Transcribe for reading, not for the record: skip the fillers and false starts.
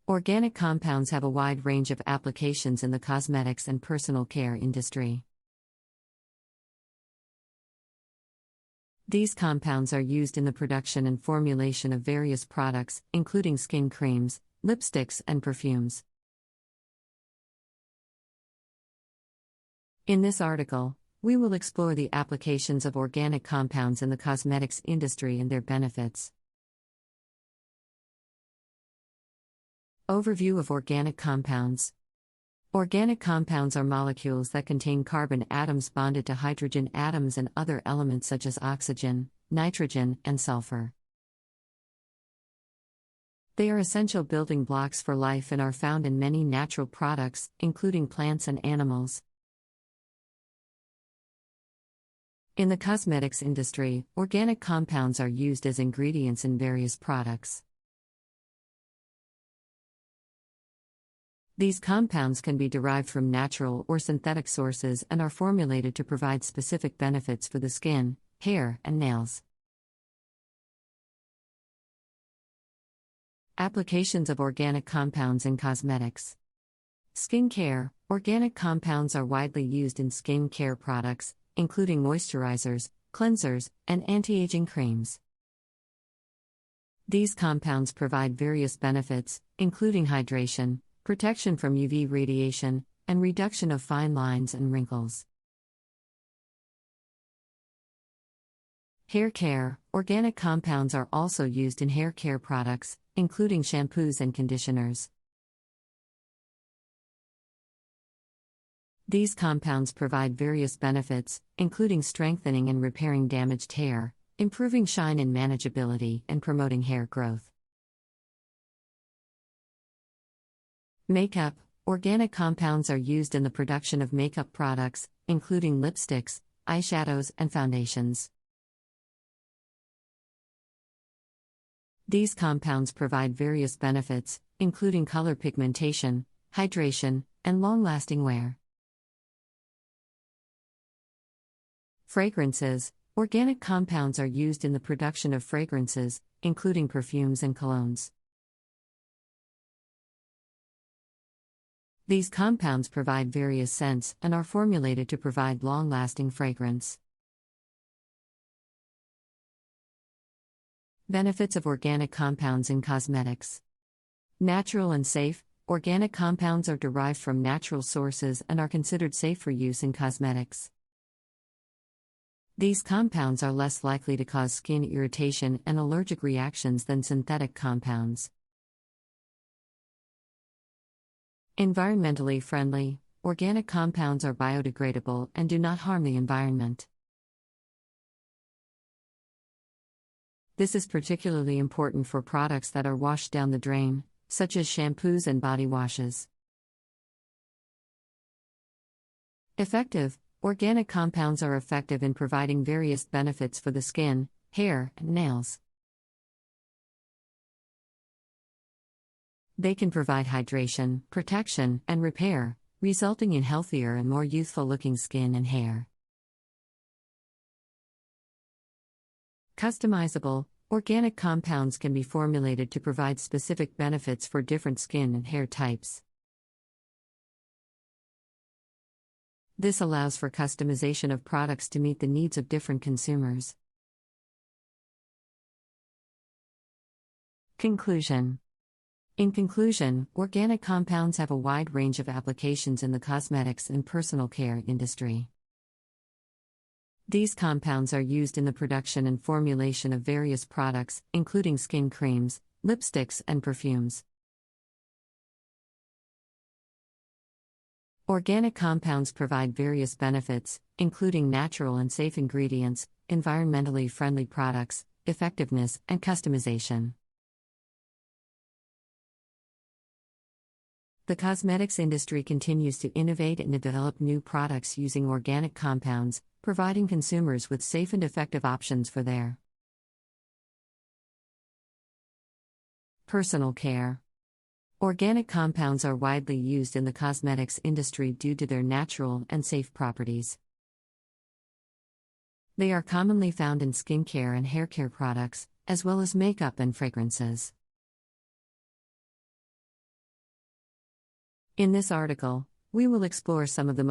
Organic compounds have a wide range of applications in the cosmetics and personal care industry. These compounds are used in the production and formulation of various products, including skin creams, lipsticks, and perfumes. In this article, we will explore the applications of organic compounds in the cosmetics industry and their benefits. Overview of organic compounds. Organic compounds are molecules that contain carbon atoms bonded to hydrogen atoms and other elements such as oxygen, nitrogen, and sulfur. They are essential building blocks for life and are found in many natural products, including plants and animals. In the cosmetics industry, organic compounds are used as ingredients in various products. These compounds can be derived from natural or synthetic sources and are formulated to provide specific benefits for the skin, hair, and nails. Applications of organic compounds in cosmetics. Skin care. Organic compounds are widely used in skin care products, including moisturizers, cleansers, and anti-aging creams. These compounds provide various benefits, including hydration, protection from UV radiation, and reduction of fine lines and wrinkles. Hair care. Organic compounds are also used in hair care products, including shampoos and conditioners. These compounds provide various benefits, including strengthening and repairing damaged hair, improving shine and manageability, and promoting hair growth. Makeup. Organic compounds are used in the production of makeup products, including lipsticks, eyeshadows, and foundations. These compounds provide various benefits, including color pigmentation, hydration, and long-lasting wear. Fragrances. Organic compounds are used in the production of fragrances, including perfumes and colognes. These compounds provide various scents and are formulated to provide long-lasting fragrance. Benefits of organic compounds in cosmetics. Natural and safe. Organic compounds are derived from natural sources and are considered safe for use in cosmetics. These compounds are less likely to cause skin irritation and allergic reactions than synthetic compounds. Environmentally friendly. Organic compounds are biodegradable and do not harm the environment. This is particularly important for products that are washed down the drain, such as shampoos and body washes. Effective. Organic compounds are effective in providing various benefits for the skin, hair, and nails. They can provide hydration, protection, and repair, resulting in healthier and more youthful-looking skin and hair. Customizable. Organic compounds can be formulated to provide specific benefits for different skin and hair types. This allows for customization of products to meet the needs of different consumers. Conclusion. In conclusion, organic compounds have a wide range of applications in the cosmetics and personal care industry. These compounds are used in the production and formulation of various products, including skin creams, lipsticks, and perfumes. Organic compounds provide various benefits, including natural and safe ingredients, environmentally friendly products, effectiveness, and customization. The cosmetics industry continues to innovate and develop new products using organic compounds, providing consumers with safe and effective options for their personal care. Organic compounds are widely used in the cosmetics industry due to their natural and safe properties. They are commonly found in skincare and hair care products, as well as makeup and fragrances. In this article, we will explore some of the